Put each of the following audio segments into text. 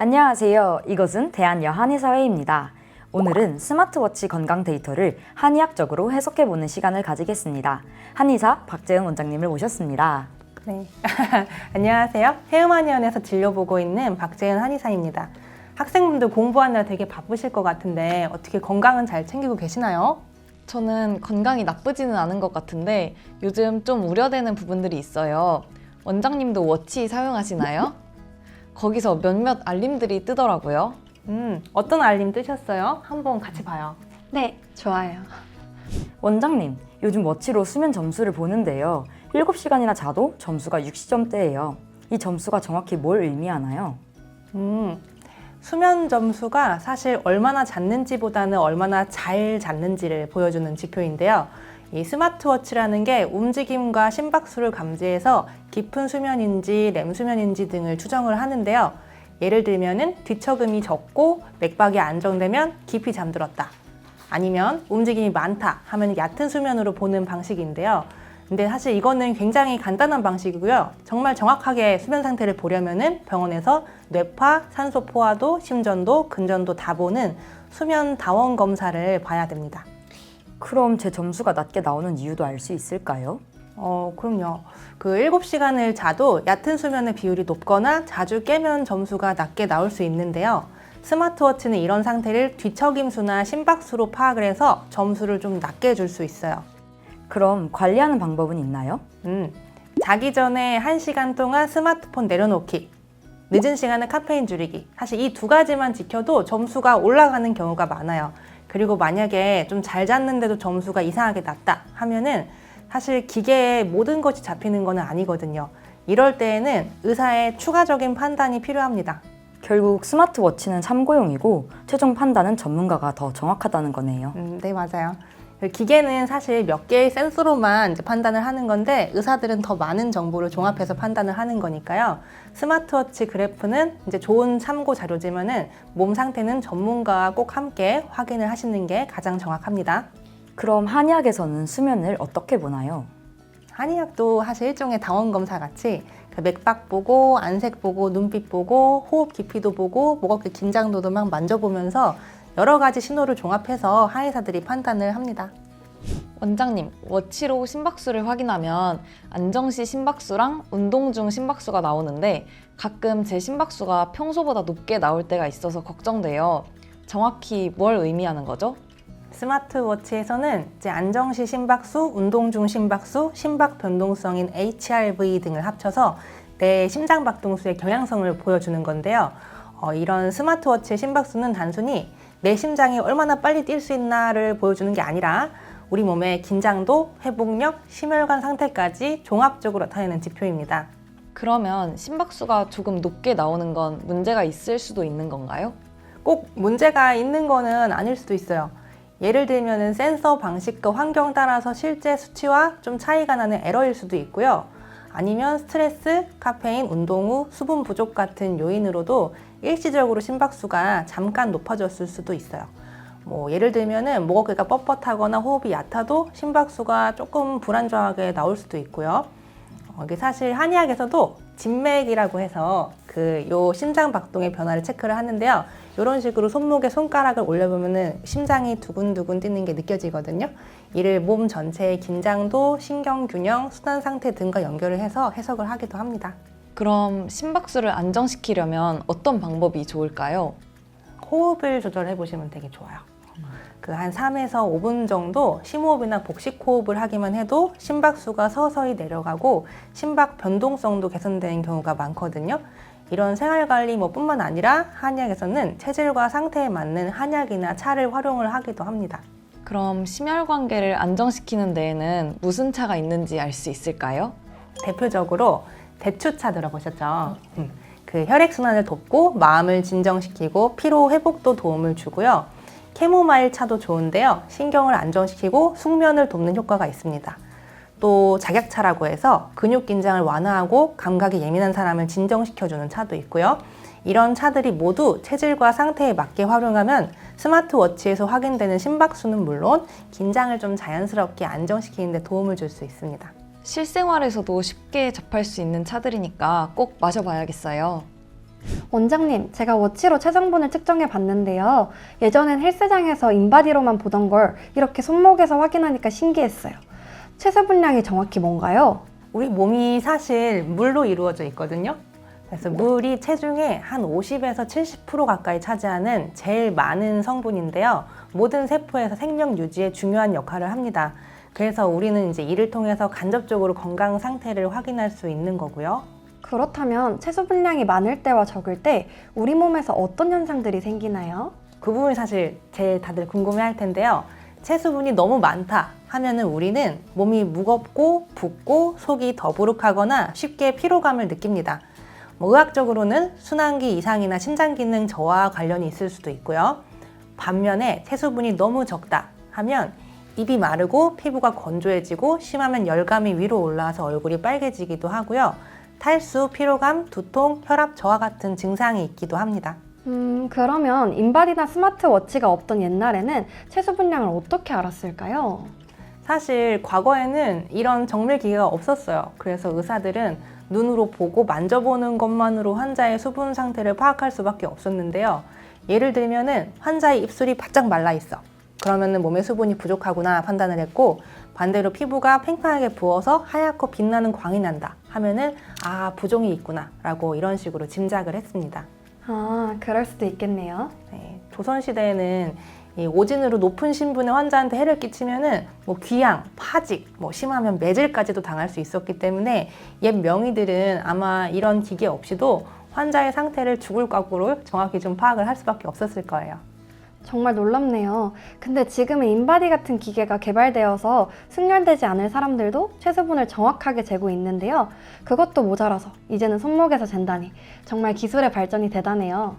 안녕하세요. 이것은 대한여한의사회입니다. 오늘은 스마트워치 건강 데이터를 한의학적으로 해석해보는 시간을 가지겠습니다. 한의사 박재은 원장님을 모셨습니다. 네. 안녕하세요. 해음한의원에서 진료보고 있는 박재은 한의사입니다. 학생분들 공부하느라 되게 바쁘실 것 같은데 어떻게 건강은 잘 챙기고 계시나요? 저는 건강이 나쁘지는 않은 것 같은데 요즘 좀 우려되는 부분들이 있어요. 원장님도 워치 사용하시나요? 거기서 몇몇 알림들이 뜨더라고요. 어떤 알림 뜨셨어요? 한번 같이 봐요. 네, 좋아요. 원장님, 요즘 워치로 수면 점수를 보는데요. 7시간이나 자도 점수가 60점대예요. 이 점수가 정확히 뭘 의미하나요? 수면 점수가 사실 얼마나 잤는지보다는 얼마나 잘 잤는지를 보여주는 지표인데요. 이 스마트워치라는 게 움직임과 심박수를 감지해서 깊은 수면인지 렘 수면인지 등을 추정을 하는데요. 예를 들면은 뒤척임이 적고 맥박이 안정되면 깊이 잠들었다. 아니면 움직임이 많다 하면 얕은 수면으로 보는 방식인데요. 근데 사실 이거는 굉장히 간단한 방식이고요. 정말 정확하게 수면 상태를 보려면은 병원에서 뇌파, 산소 포화도, 심전도, 근전도 다 보는 수면 다원 검사를 봐야 됩니다. 그럼 제 점수가 낮게 나오는 이유도 알 수 있을까요? 그럼요. 그 7시간을 자도 얕은 수면의 비율이 높거나 자주 깨면 점수가 낮게 나올 수 있는데요. 스마트워치는 이런 상태를 뒤척임수나 심박수로 파악을 해서 점수를 좀 낮게 줄 수 있어요. 그럼 관리하는 방법은 있나요? 자기 전에 1시간 동안 스마트폰 내려놓기, 늦은 시간에 카페인 줄이기. 사실 이 두 가지만 지켜도 점수가 올라가는 경우가 많아요. 그리고 만약에 좀 잘 잤는데도 점수가 이상하게 낮다 하면은 사실 기계에 모든 것이 잡히는 건 아니거든요. 이럴 때에는 의사의 추가적인 판단이 필요합니다. 결국 스마트워치는 참고용이고 최종 판단은 전문가가 더 정확하다는 거네요. 네, 맞아요. 기계는 사실 몇 개의 센서로만 이제 판단을 하는 건데 의사들은 더 많은 정보를 종합해서 판단을 하는 거니까요. 스마트워치 그래프는 이제 좋은 참고 자료지만은 몸 상태는 전문가와 꼭 함께 확인을 하시는 게 가장 정확합니다. 그럼 한의학에서는 수면을 어떻게 보나요? 한의학도 사실 일종의 다원 검사 같이 그 맥박 보고 안색 보고 눈빛 보고 호흡 깊이도 보고 목 어깨 긴장도도 막 만져보면서 여러 가지 신호를 종합해서 한의사들이 판단을 합니다. 원장님, 워치로 심박수를 확인하면 안정시 심박수랑 운동 중 심박수가 나오는데 가끔 제 심박수가 평소보다 높게 나올 때가 있어서 걱정돼요. 정확히 뭘 의미하는 거죠? 스마트워치에서는 이제 안정시 심박수, 운동 중 심박수, 심박 변동성인 HRV 등을 합쳐서 내 심장 박동수의 경향성을 보여주는 건데요. 이런 스마트워치의 심박수는 단순히 내 심장이 얼마나 빨리 뛸 수 있나를 보여주는 게 아니라 우리 몸의 긴장도, 회복력, 심혈관 상태까지 종합적으로 나타내는 지표입니다. 그러면 심박수가 조금 높게 나오는 건 문제가 있을 수도 있는 건가요? 꼭 문제가 있는 거는 아닐 수도 있어요. 예를 들면 센서 방식과 환경 따라서 실제 수치와 좀 차이가 나는 에러일 수도 있고요. 아니면 스트레스, 카페인, 운동 후 수분 부족 같은 요인으로도 일시적으로 심박수가 잠깐 높아졌을 수도 있어요. 예를 들면은 목 어깨가 뻣뻣하거나 호흡이 얕아도 심박수가 조금 불안정하게 나올 수도 있고요. 이게 사실 한의학에서도 진맥이라고 해서 요 심장 박동의 변화를 체크를 하는데요. 이런 식으로 손목에 손가락을 올려보면은 심장이 두근두근 뛰는 게 느껴지거든요. 이를 몸 전체의 긴장도, 신경 균형, 순환 상태 등과 연결을 해서 해석을 하기도 합니다. 그럼 심박수를 안정시키려면 어떤 방법이 좋을까요? 호흡을 조절해 보시면 되게 좋아요. 한 3에서 5분 정도 심호흡이나 복식 호흡을 하기만 해도 심박수가 서서히 내려가고 심박 변동성도 개선되는 경우가 많거든요. 이런 생활관리 뿐만 아니라 한의학에서는 체질과 상태에 맞는 한약이나 차를 활용을 하기도 합니다. 그럼 심혈관계를 안정시키는 데에는 무슨 차가 있는지 알 수 있을까요? 대표적으로 대추차 들어보셨죠? 그 혈액순환을 돕고 마음을 진정시키고 피로 회복도 도움을 주고요. 캐모마일 차도 좋은데요. 신경을 안정시키고 숙면을 돕는 효과가 있습니다. 또 작약차라고 해서 근육 긴장을 완화하고 감각이 예민한 사람을 진정시켜주는 차도 있고요. 이런 차들이 모두 체질과 상태에 맞게 활용하면 스마트워치에서 확인되는 심박수는 물론 긴장을 좀 자연스럽게 안정시키는 데 도움을 줄 수 있습니다. 실생활에서도 쉽게 접할 수 있는 차들이니까 꼭 마셔봐야겠어요. 원장님, 제가 워치로 체중분을 측정해 봤는데요. 예전엔 헬스장에서 인바디로만 보던 걸 이렇게 손목에서 확인하니까 신기했어요. 체수분량이 정확히 뭔가요? 우리 몸이 사실 물로 이루어져 있거든요. 그래서 물이 체중의 한 50에서 70% 가까이 차지하는 제일 많은 성분인데요. 모든 세포에서 생명 유지에 중요한 역할을 합니다. 그래서 우리는 이제 이를 통해서 간접적으로 건강 상태를 확인할 수 있는 거고요. 그렇다면 체수분량이 많을 때와 적을 때 우리 몸에서 어떤 현상들이 생기나요? 그 부분이 사실 제일 다들 궁금해 할 텐데요. 체수분이 너무 많다 하면은 우리는 몸이 무겁고 붓고 속이 더부룩하거나 쉽게 피로감을 느낍니다. 의학적으로는 순환기 이상이나 심장 기능 저하와 관련이 있을 수도 있고요. 반면에 체수분이 너무 적다 하면 입이 마르고 피부가 건조해지고 심하면 열감이 위로 올라와서 얼굴이 빨개지기도 하고요. 탈수, 피로감, 두통, 혈압 저하 같은 증상이 있기도 합니다. 그러면 인바디나 스마트워치가 없던 옛날에는 체수분량을 어떻게 알았을까요? 사실 과거에는 이런 정밀 기계가 없었어요. 그래서 의사들은 눈으로 보고 만져보는 것만으로 환자의 수분 상태를 파악할 수밖에 없었는데요. 예를 들면은 환자의 입술이 바짝 말라 있어. 그러면은 몸에 수분이 부족하구나 판단을 했고, 반대로 피부가 팽팽하게 부어서 하얗고 빛나는 광이 난다 하면은 아, 부종이 있구나 라고 이런 식으로 짐작을 했습니다. 아, 그럴 수도 있겠네요. 네, 조선시대에는 이 오진으로 높은 신분의 환자한테 해를 끼치면은 뭐 귀양, 파직, 뭐 심하면 매질까지도 당할 수 있었기 때문에 옛 명의들은 아마 이런 기계 없이도 환자의 상태를 죽을 각오로 정확히 좀 파악을 할 수밖에 없었을 거예요. 정말 놀랍네요. 근데 지금은 인바디 같은 기계가 개발되어서 숙련되지 않을 사람들도 체수분을 정확하게 재고 있는데요. 그것도 모자라서 이제는 손목에서 잰다니 정말 기술의 발전이 대단해요.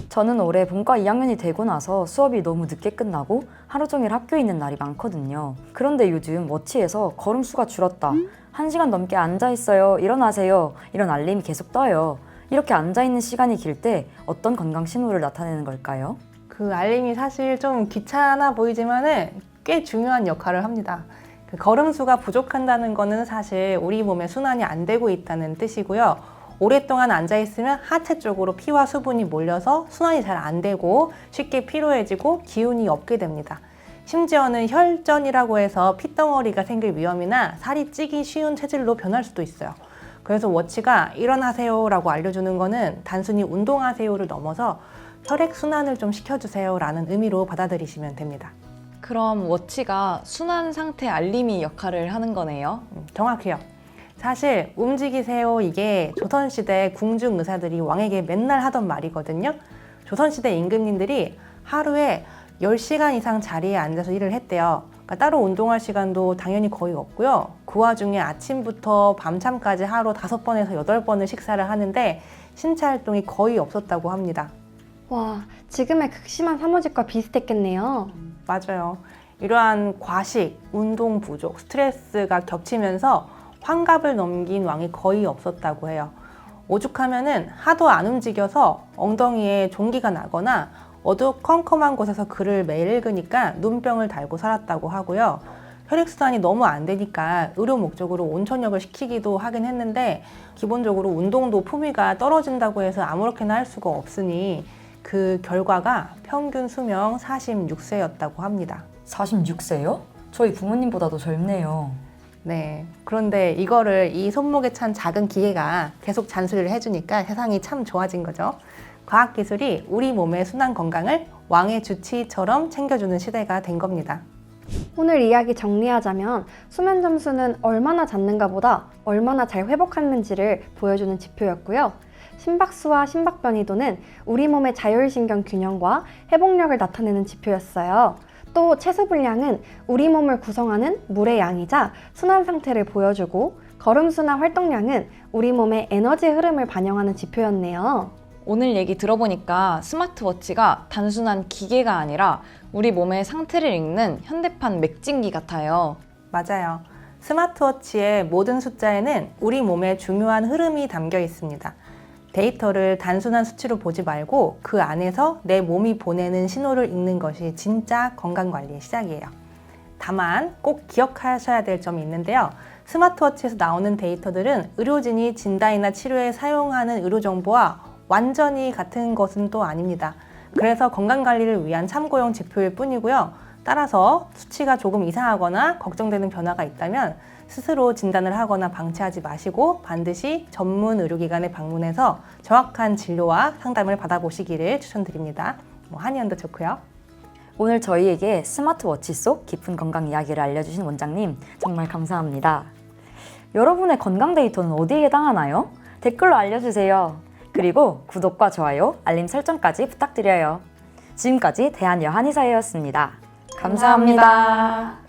저는 올해 본과 2학년이 되고 나서 수업이 너무 늦게 끝나고 하루 종일 학교에 있는 날이 많거든요. 그런데 요즘 워치에서 걸음수가 줄었다, 1시간 넘게 앉아있어요, 일어나세요, 이런 알림이 계속 떠요. 이렇게 앉아있는 시간이 길 때 어떤 건강 신호를 나타내는 걸까요? 그 알림이 사실 좀 귀찮아 보이지만은 꽤 중요한 역할을 합니다. 그 걸음수가 부족한다는 거는 사실 우리 몸에 순환이 안 되고 있다는 뜻이고요. 오랫동안 앉아있으면 하체 쪽으로 피와 수분이 몰려서 순환이 잘 안 되고 쉽게 피로해지고 기운이 없게 됩니다. 심지어는 혈전이라고 해서 핏덩어리가 생길 위험이나 살이 찌기 쉬운 체질로 변할 수도 있어요. 그래서 워치가 일어나세요 라고 알려주는 거는 단순히 운동하세요를 넘어서 혈액순환을 좀 시켜주세요 라는 의미로 받아들이시면 됩니다. 그럼 워치가 순환 상태 알림이 역할을 하는 거네요. 정확해요. 사실 움직이세요 이게 조선시대 궁중 의사들이 왕에게 맨날 하던 말이거든요. 조선시대 임금님들이 하루에 10시간 이상 자리에 앉아서 일을 했대요. 그러니까 따로 운동할 시간도 당연히 거의 없고요. 그 와중에 아침부터 밤참까지 하루 5번에서 8번을 식사를 하는데 신체 활동이 거의 없었다고 합니다. 와, 지금의 극심한 사무직과 비슷했겠네요. 맞아요. 이러한 과식, 운동 부족, 스트레스가 겹치면서 환갑을 넘긴 왕이 거의 없었다고 해요. 오죽하면은 하도 안 움직여서 엉덩이에 종기가 나거나 어두컴컴한 곳에서 글을 매일 읽으니까 눈병을 달고 살았다고 하고요. 혈액순환이 너무 안 되니까 의료 목적으로 온천역을 시키기도 하긴 했는데 기본적으로 운동도 품위가 떨어진다고 해서 아무렇게나 할 수가 없으니 그 결과가 평균 수명 46세였다고 합니다. 46세요? 저희 부모님보다도 젊네요. 네. 그런데 이거를 이 손목에 찬 작은 기계가 계속 잔소리를 해주니까 세상이 참 좋아진 거죠. 과학기술이 우리 몸의 순환 건강을 왕의 주치의처럼 챙겨주는 시대가 된 겁니다. 오늘 이야기 정리하자면 수면 점수는 얼마나 잤는가 보다 얼마나 잘 회복했는지를 보여주는 지표였고요. 심박수와 심박 변이도는 우리 몸의 자율신경 균형과 회복력을 나타내는 지표였어요. 또 체수분량은 우리 몸을 구성하는 물의 양이자 순환 상태를 보여주고 걸음수나 활동량은 우리 몸의 에너지 흐름을 반영하는 지표였네요. 오늘 얘기 들어보니까 스마트워치가 단순한 기계가 아니라 우리 몸의 상태를 읽는 현대판 맥진기 같아요. 맞아요. 스마트워치의 모든 숫자에는 우리 몸의 중요한 흐름이 담겨 있습니다. 데이터를 단순한 수치로 보지 말고 그 안에서 내 몸이 보내는 신호를 읽는 것이 진짜 건강관리의 시작이에요. 다만 꼭 기억하셔야 될 점이 있는데요. 스마트워치에서 나오는 데이터들은 의료진이 진단이나 치료에 사용하는 의료정보와 완전히 같은 것은 또 아닙니다. 그래서 건강관리를 위한 참고용 지표일 뿐이고요. 따라서 수치가 조금 이상하거나 걱정되는 변화가 있다면 스스로 진단을 하거나 방치하지 마시고 반드시 전문 의료기관에 방문해서 정확한 진료와 상담을 받아보시기를 추천드립니다. 한의원도 좋고요. 오늘 저희에게 스마트워치 속 깊은 건강 이야기를 알려주신 원장님 정말 감사합니다. 여러분의 건강 데이터는 어디에 해당하나요? 댓글로 알려주세요. 그리고 구독과 좋아요, 알림 설정까지 부탁드려요. 지금까지 대한여한의사회였습니다. 감사합니다.